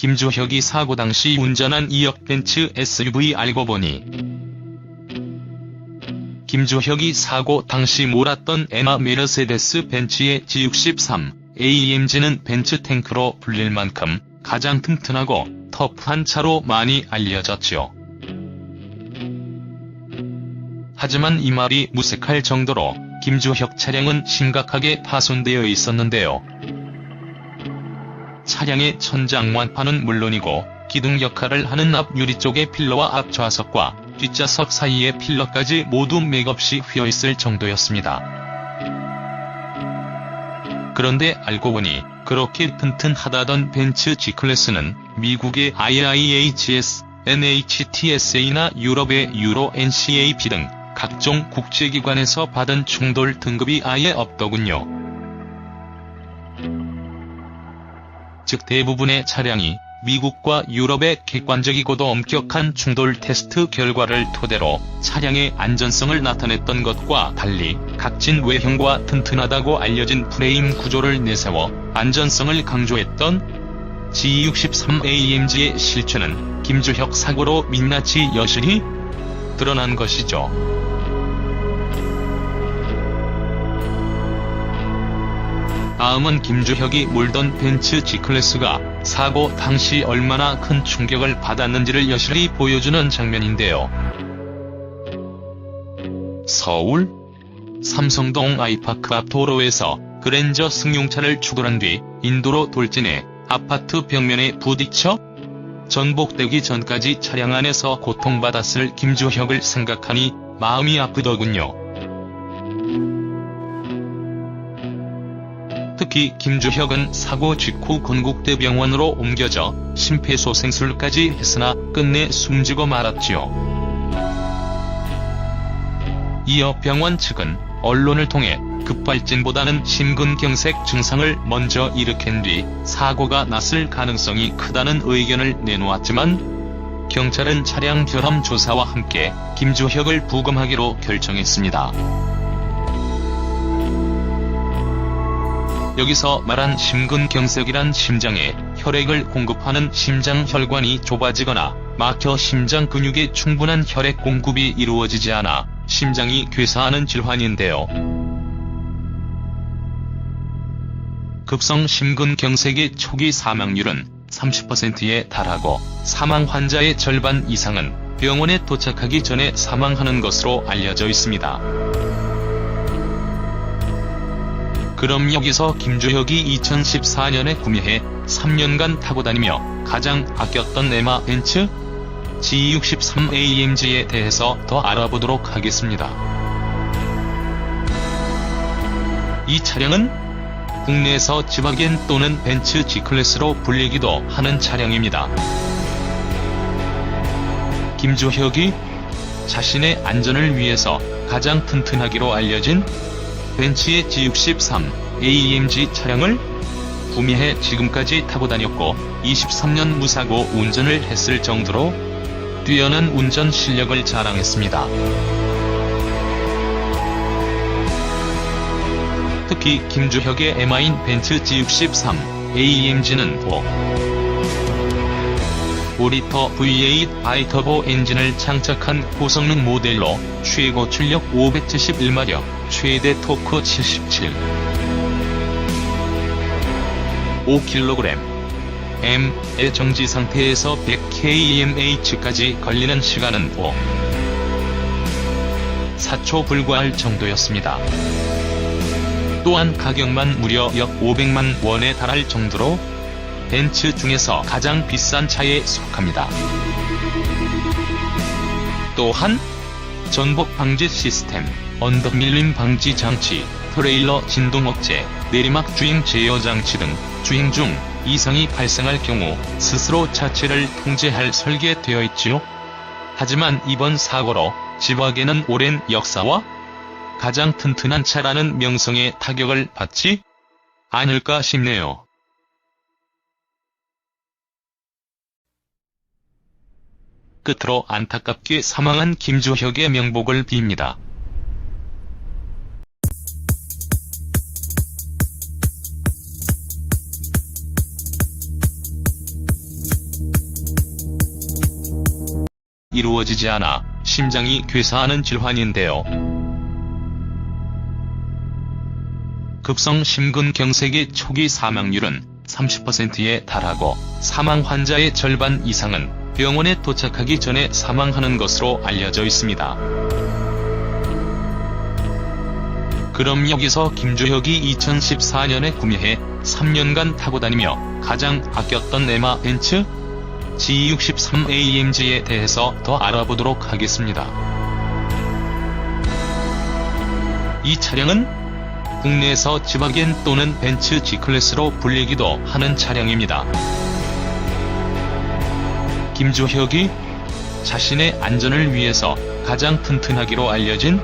김주혁이 사고 당시 운전한 2억 벤츠 SUV 알고 보니 김주혁이 사고 당시 몰았던 에마 메르세데스 벤츠의 G63 AMG는 벤츠 탱크로 불릴 만큼 가장 튼튼하고 터프한 차로 많이 알려졌죠. 하지만 이 말이 무색할 정도로 김주혁 차량은 심각하게 파손되어 있었는데요. 차량의 천장 완판은 물론이고 기둥 역할을 하는 앞 유리 쪽의 필러와 앞 좌석과 뒷좌석 사이의 필러까지 모두 맥없이 휘어있을 정도였습니다. 그런데 알고 보니 그렇게 튼튼하다던 벤츠 G클래스는 미국의 IIHS, NHTSA나 유럽의 유로 NCAP 등 각종 국제기관에서 받은 충돌 등급이 아예 없더군요. 즉 대부분의 차량이 미국과 유럽의 객관적이고도 엄격한 충돌 테스트 결과를 토대로 차량의 안전성을 나타냈던 것과 달리 각진 외형과 튼튼하다고 알려진 프레임 구조를 내세워 안전성을 강조했던 G63 AMG의 실체는 김주혁 사고로 민낯이 여실히 드러난 것이죠. 다음은 김주혁이 몰던 벤츠 G클래스가 사고 당시 얼마나 큰 충격을 받았는지를 여실히 보여주는 장면인데요. 서울 삼성동 아이파크 앞 도로에서 그랜저 승용차를 추돌한 뒤 인도로 돌진해 아파트 벽면에 부딪혀 전복되기 전까지 차량 안에서 고통받았을 김주혁을 생각하니 마음이 아프더군요. 특히 김주혁은 사고 직후 건국대병원으로 옮겨져 심폐소생술까지 했으나 끝내 숨지고 말았지요. 이어 병원 측은 언론을 통해 급발진보다는 심근경색 증상을 먼저 일으킨 뒤 사고가 났을 가능성이 크다는 의견을 내놓았지만 경찰은 차량 결함 조사와 함께 김주혁을 부검하기로 결정했습니다. 여기서 말한 심근경색이란 심장에 혈액을 공급하는 심장혈관이 좁아지거나 막혀 심장 근육에 충분한 혈액 공급이 이루어지지 않아 심장이 괴사하는 질환인데요. 급성 심근경색의 초기 사망률은 30%에 달하고 사망 환자의 절반 이상은 병원에 도착하기 전에 사망하는 것으로 알려져 있습니다. 그럼 여기서 김주혁이 2014년에 구매해 3년간 타고 다니며 가장 아꼈던 에마 벤츠 G63 AMG에 대해서 더 알아보도록 하겠습니다. 이 차량은 국내에서 지바겐 또는 벤츠 G클래스로 불리기도 하는 차량입니다. 김주혁이 자신의 안전을 위해서 가장 튼튼하기로 알려진 벤츠의 G63 AMG 차량을 구매해 지금까지 타고 다녔고 23년 무사고 운전을 했을 정도로 뛰어난 운전 실력을 자랑했습니다. 특히 김주혁의 에마인 벤츠 G63 AMG는 5리터 V8 바이터보 엔진을 장착한 고성능 모델로 최고 출력 571마력, 최대 토크 77, 5kg, M의 정지 상태에서 100kmh까지 걸리는 시간은 4초 불과할 정도였습니다. 또한 가격만 무려 약 500만 원에 달할 정도로 벤츠 중에서 가장 비싼 차에 속합니다. 또한 전복 방지 시스템, 언덕 밀림 방지 장치, 트레일러 진동 억제, 내리막 주행 제어 장치 등 주행 중 이상이 발생할 경우 스스로 자체를 통제할 설계되어 있지요. 하지만 이번 사고로 지바겐은 오랜 역사와 가장 튼튼한 차라는 명성에 타격을 받지 않을까 싶네요. 끝으로 안타깝게 사망한 김주혁의 명복을 빕니다. 이루어지지 않아 심장이 괴사하는 질환인데요. 급성 심근경색의 초기 사망률은 30%에 달하고 사망 환자의 절반 이상은 병원에 도착하기 전에 사망하는 것으로 알려져 있습니다. 그럼 여기서 김주혁이 2014년에 구매해 3년간 타고 다니며 가장 아꼈던 에마 벤츠 G63 AMG에 대해서 더 알아보도록 하겠습니다. 이 차량은 국내에서 지바겐 또는 벤츠 G클래스로 불리기도 하는 차량입니다. 김주혁이 자신의 안전을 위해서 가장 튼튼하기로 알려진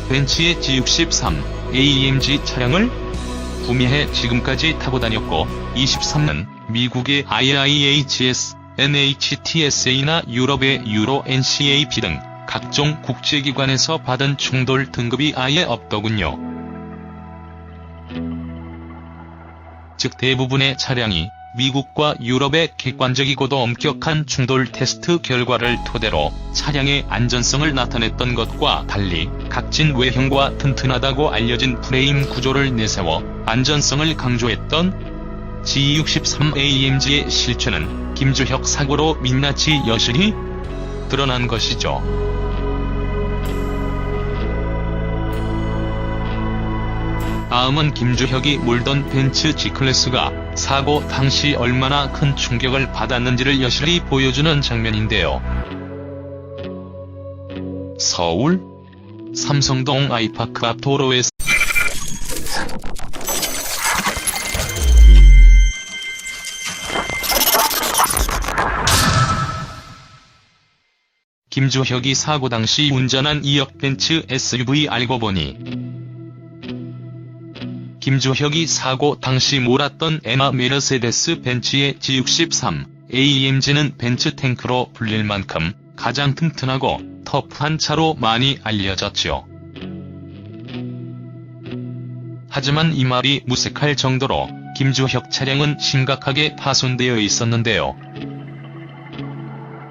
벤츠의 G63 AMG 차량을 구매해 지금까지 타고 다녔고 23년 미국의 IIHS, NHTSA나 유럽의 유로 NCAP 등 각종 국제기관에서 받은 충돌 등급이 아예 없더군요. 즉 대부분의 차량이 미국과 유럽의 객관적이고도 엄격한 충돌 테스트 결과를 토대로 차량의 안전성을 나타냈던 것과 달리 각진 외형과 튼튼하다고 알려진 프레임 구조를 내세워 안전성을 강조했던 G63 AMG의 실체는 김주혁 사고로 민낯이 여실히 드러난 것이죠. 다음은 김주혁이 몰던 벤츠 G클래스가 사고 당시 얼마나 큰 충격을 받았는지를 여실히 보여주는 장면인데요. 서울 삼성동 아이파크 앞 도로에서 김주혁이 사고 당시 운전한 2역 벤츠 SUV 알고 보니 김주혁이 사고 당시 몰았던 에마 메르세데스 벤츠의 G63 AMG는 벤츠 탱크로 불릴 만큼 가장 튼튼하고 터프한 차로 많이 알려졌죠. 하지만 이 말이 무색할 정도로 김주혁 차량은 심각하게 파손되어 있었는데요.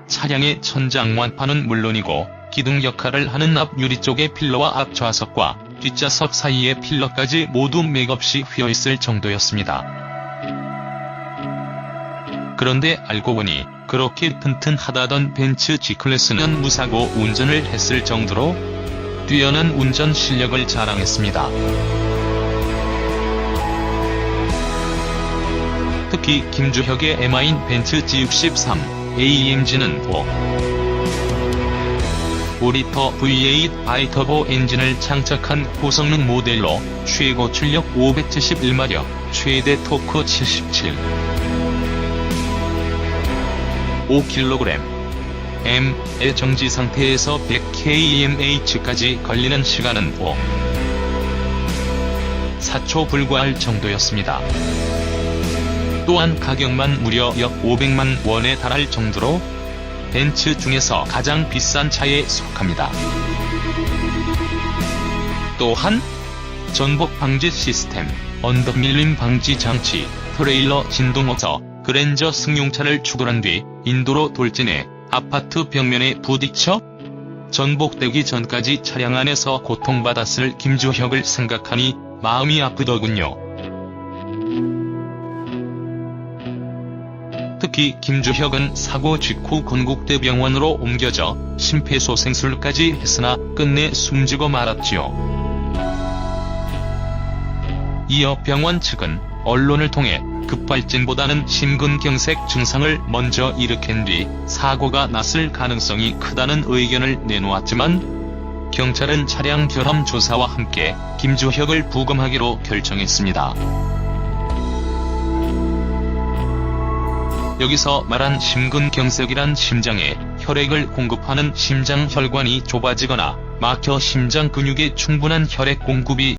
차량의 천장 완판은 물론이고 기둥 역할을 하는 앞 유리 쪽의 필러와 앞 좌석과 뒷좌석 사이의 필러까지 모두 맥없이 휘어있을 정도였습니다. 그런데 알고 보니 그렇게 튼튼하다던 벤츠 G클래스는 무사고 운전을 했을 정도로 뛰어난 운전 실력을 자랑했습니다. 특히 김주혁의 에마인 벤츠 G63 AMG는 5리터 V8 바이터보 엔진을 장착한 고성능 모델로 최고 출력 571마력, 최대 토크 77. 5kg M의 정지 상태에서 100kmh까지 걸리는 시간은 4초 불과할 정도였습니다. 또한 가격만 무려 약 500만 원에 달할 정도로 벤츠 중에서 가장 비싼 차에 속합니다. 또한 전복 방지 시스템, 언덕 밀림 방지 장치, 트레일러 진동업체, 그랜저 승용차를 추돌한 뒤 인도로 돌진해 아파트 벽면에 부딪혀 전복되기 전까지 차량 안에서 고통받았을 김주혁을 생각하니 마음이 아프더군요. 특히 김주혁은 사고 직후 건국대병원으로 옮겨져 심폐소생술까지 했으나 끝내 숨지고 말았지요. 이어 병원 측은 언론을 통해 급발진보다는 심근경색 증상을 먼저 일으킨 뒤 사고가 났을 가능성이 크다는 의견을 내놓았지만 경찰은 차량 결함 조사와 함께 김주혁을 부검하기로 결정했습니다. 여기서 말한 심근경색이란 심장에 혈액을 공급하는 심장혈관이 좁아지거나 막혀 심장 근육에 충분한 혈액 공급이